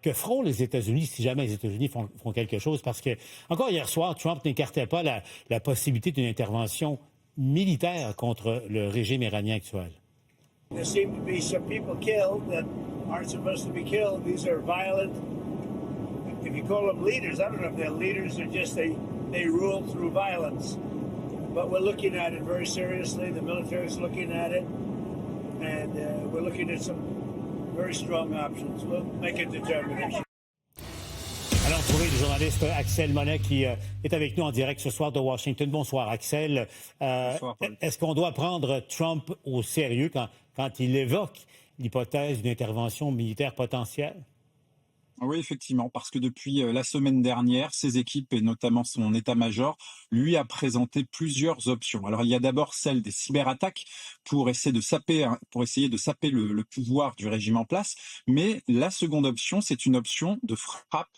Que feront les États-Unis si jamais les États-Unis font quelque chose? Parce que, encore hier soir, Trump n'écartait pas la possibilité d'une intervention militaire contre le régime iranien actuel. There seem to be some people killed that aren't supposed to be killed. These are violent. If you call them leaders, I don't know if they're leaders or just they rule through violence. But we're looking at it very seriously. The military is looking at it, and we're looking at some very strong options. We'll make a determination. Alors, trouver le journaliste Axel Monet qui est avec nous en direct ce soir de Washington. Bonsoir, Axel. Bonsoir, Paul. Est-ce qu'on doit prendre Trump au sérieux quand il évoque l'hypothèse d'une intervention militaire potentielle? Oui, effectivement, parce que depuis la semaine dernière, ses équipes et notamment son état-major lui a présenté plusieurs options. Alors, il y a d'abord celle des cyberattaques pour essayer de saper le pouvoir du régime en place, mais la seconde option, c'est une option de frappes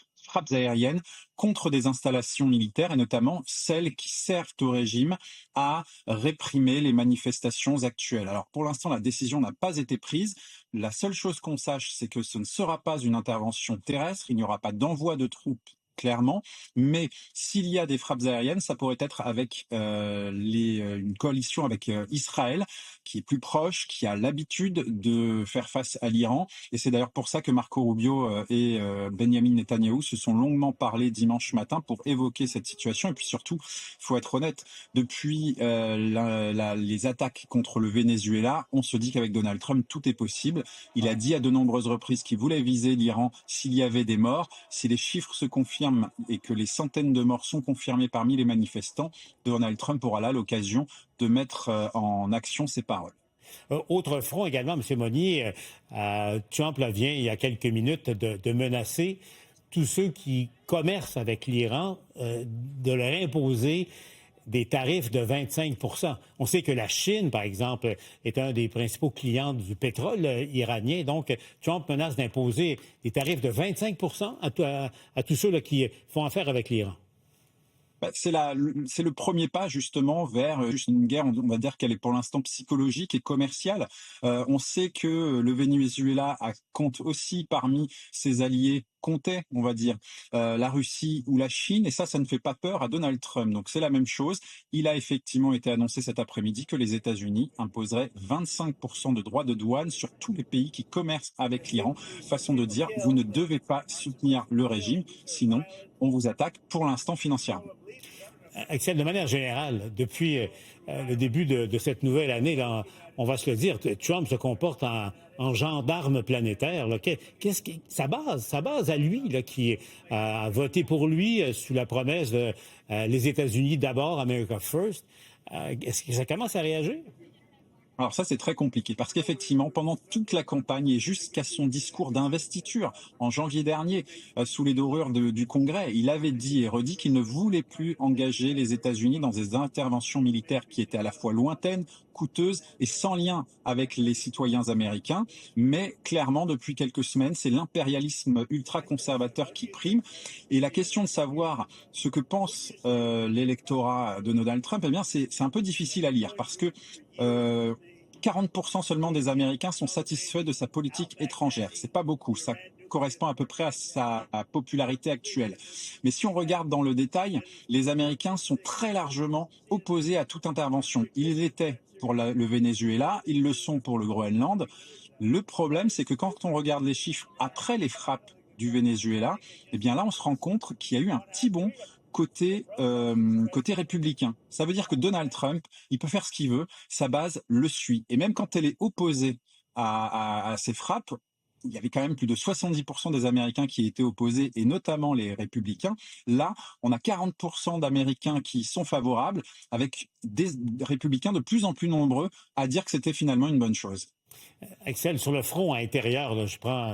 aériennes contre des installations militaires et notamment celles qui servent au régime à réprimer les manifestations actuelles. Alors pour l'instant, la décision n'a pas été prise. La seule chose qu'on sache, c'est que ce ne sera pas une intervention terrestre, il n'y aura pas d'envoi de troupes clairement, mais s'il y a des frappes aériennes, ça pourrait être avec une coalition avec Israël, qui est plus proche, qui a l'habitude de faire face à l'Iran. Et c'est d'ailleurs pour ça que Marco Rubio et Benjamin Netanyahou se sont longuement parlé dimanche matin pour évoquer cette situation. Et puis surtout, il faut être honnête, depuis les attaques contre le Venezuela, on se dit qu'avec Donald Trump, tout est possible. Il a dit à de nombreuses reprises qu'il voulait viser l'Iran s'il y avait des morts. Si les chiffres se confirment et que les centaines de morts sont confirmées parmi les manifestants, Donald Trump aura là l'occasion de mettre en action ses paroles. Autre front également, M. Monnier, Trump vient il y a quelques minutes de menacer tous ceux qui commercent avec l'Iran, de leur imposer des tarifs de 25 %. On sait que la Chine, par exemple, est un des principaux clients du pétrole iranien. Donc, Trump menace d'imposer des tarifs de 25 % à tous ceux qui font affaire avec l'Iran. C'est le premier pas justement vers une guerre, on va dire qu'elle est pour l'instant psychologique et commerciale. On sait que le Venezuela compte aussi parmi ses alliés, comptait, on va dire, la Russie ou la Chine, et ça ne fait pas peur à Donald Trump. Donc c'est la même chose. Il a effectivement été annoncé cet après-midi que les États-Unis imposeraient 25 % de droits de douane sur tous les pays qui commercent avec l'Iran. Façon de dire, vous ne devez pas soutenir le régime, sinon on vous attaque pour l'instant financièrement. Axel, de manière générale, depuis le début de cette nouvelle année, là, on va se le dire, Trump se comporte en gendarme planétaire. Là. Sa base à lui, là, qui a voté pour lui sous la promesse de les États-Unis d'abord, America First, est-ce que ça commence à réagir? Alors ça, c'est très compliqué parce qu'effectivement, pendant toute la campagne et jusqu'à son discours d'investiture en janvier dernier, sous les dorures du Congrès, il avait dit et redit qu'il ne voulait plus engager les États-Unis dans des interventions militaires qui étaient à la fois lointaines, coûteuses et sans lien avec les citoyens américains. Mais clairement, depuis quelques semaines, c'est l'impérialisme ultra-conservateur qui prime. Et la question de savoir ce que pense l'électorat de Donald Trump, eh bien, c'est un peu difficile à lire parce que 40% seulement des Américains sont satisfaits de sa politique étrangère. C'est pas beaucoup, ça correspond à peu près à sa popularité actuelle. Mais si on regarde dans le détail, les Américains sont très largement opposés à toute intervention. Ils l'étaient pour le Venezuela, ils le sont pour le Groenland. Le problème, c'est que quand on regarde les chiffres après les frappes du Venezuela, eh bien là, on se rend compte qu'il y a eu un petit bond côté républicain. Ça veut dire que Donald Trump, il peut faire ce qu'il veut, sa base le suit. Et même quand elle est opposée à ces frappes, il y avait quand même plus de 70% des Américains qui étaient opposés, et notamment les républicains. Là, on a 40% d'Américains qui sont favorables, avec des républicains de plus en plus nombreux à dire que c'était finalement une bonne chose. Axel, sur le front intérieur, là,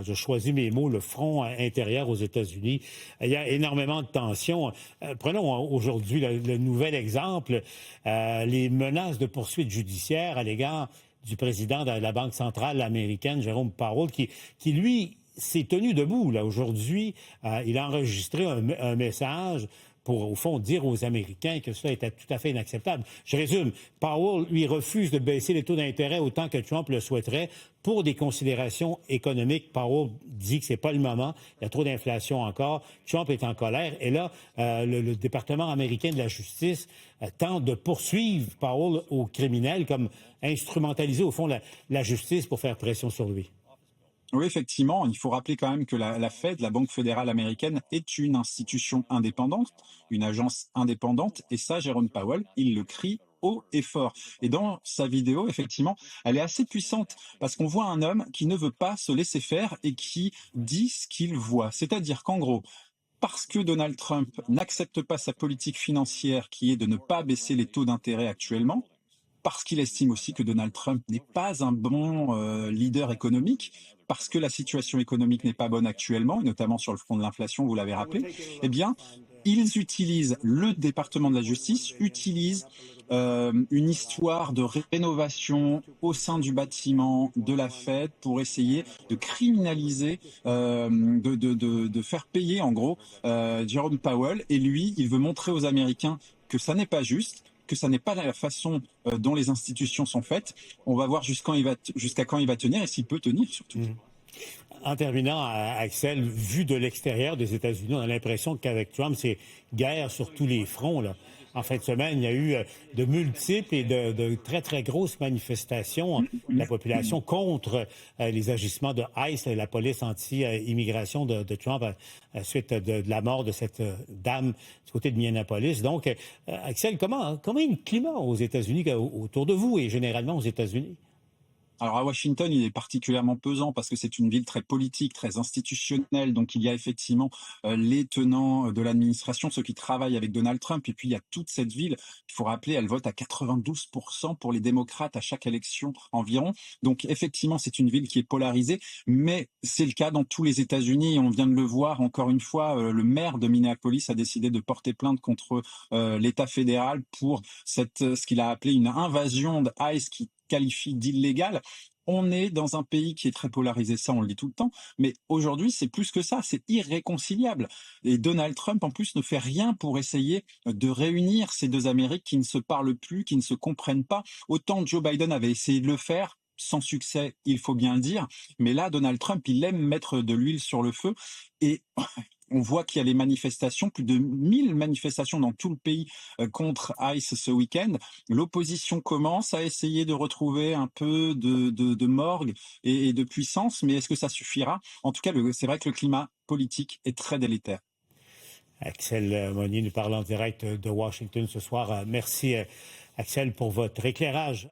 je choisis mes mots, le front intérieur aux États-Unis, il y a énormément de tensions. Prenons aujourd'hui le nouvel exemple, les menaces de poursuites judiciaires à l'égard du président de la Banque centrale américaine, Jerome Powell, qui lui, s'est tenu debout. Là, aujourd'hui, il a enregistré un message pour, au fond, dire aux Américains que cela était tout à fait inacceptable. Je résume. Powell, lui, refuse de baisser les taux d'intérêt autant que Trump le souhaiterait pour des considérations économiques. Powell dit que c'est pas le moment. Il y a trop d'inflation encore. Trump est en colère. Et là, le département américain de la justice tente de poursuivre Powell au criminel, comme instrumentaliser, au fond, la justice pour faire pression sur lui. Oui, effectivement, il faut rappeler quand même que la Fed, la Banque fédérale américaine, est une institution indépendante, une agence indépendante, et ça, Jérôme Powell, il le crie haut et fort. Et dans sa vidéo, effectivement, elle est assez puissante, parce qu'on voit un homme qui ne veut pas se laisser faire et qui dit ce qu'il voit. C'est-à-dire qu'en gros, parce que Donald Trump n'accepte pas sa politique financière qui est de ne pas baisser les taux d'intérêt actuellement, parce qu'il estime aussi que Donald Trump n'est pas un bon leader économique, parce que la situation économique n'est pas bonne actuellement, notamment sur le front de l'inflation, vous l'avez rappelé, eh bien, ils utilisent, le département de la justice utilise une histoire de rénovation au sein du bâtiment de la Fed pour essayer de criminaliser, de faire payer en gros Jerome Powell. Et lui, il veut montrer aux Américains que ça n'est pas juste, que ça n'est pas la façon dont les institutions sont faites. On va voir jusqu'à quand il va tenir et s'il peut tenir surtout. En terminant, Axel, vu de l'extérieur des États-Unis, on a l'impression qu'avec Trump, c'est guerre sur tous les fronts, là. En fin de semaine, il y a eu de multiples et de très, très grosses manifestations de la population contre les agissements de ICE, la police anti-immigration de Trump, suite de la mort de cette dame du côté de Minneapolis. Donc, Axel, comment est le climat aux États-Unis, autour de vous et généralement aux États-Unis? Alors à Washington, il est particulièrement pesant parce que c'est une ville très politique, très institutionnelle. Donc il y a effectivement les tenants de l'administration, ceux qui travaillent avec Donald Trump. Et puis il y a toute cette ville, il faut rappeler, elle vote à 92% pour les démocrates à chaque élection environ. Donc effectivement, c'est une ville qui est polarisée, mais c'est le cas dans tous les États-Unis. On vient de le voir encore une fois, le maire de Minneapolis a décidé de porter plainte contre l'État fédéral pour ce qu'il a appelé une invasion de ICE qui qualifie d'illégal. On est dans un pays qui est très polarisé, ça on le dit tout le temps, mais aujourd'hui c'est plus que ça, c'est irréconciliable. Et Donald Trump en plus ne fait rien pour essayer de réunir ces deux Amériques qui ne se parlent plus, qui ne se comprennent pas. Autant Joe Biden avait essayé de le faire, sans succès, il faut bien le dire, mais là Donald Trump, il aime mettre de l'huile sur le feu et on voit qu'il y a les manifestations, plus de 1000 manifestations dans tout le pays contre ICE ce week-end. L'opposition commence à essayer de retrouver un peu de morgue et de puissance, mais est-ce que ça suffira? En tout cas, c'est vrai que le climat politique est très délétère. Axel Monnier nous parle en direct de Washington ce soir. Merci, Axel, pour votre éclairage.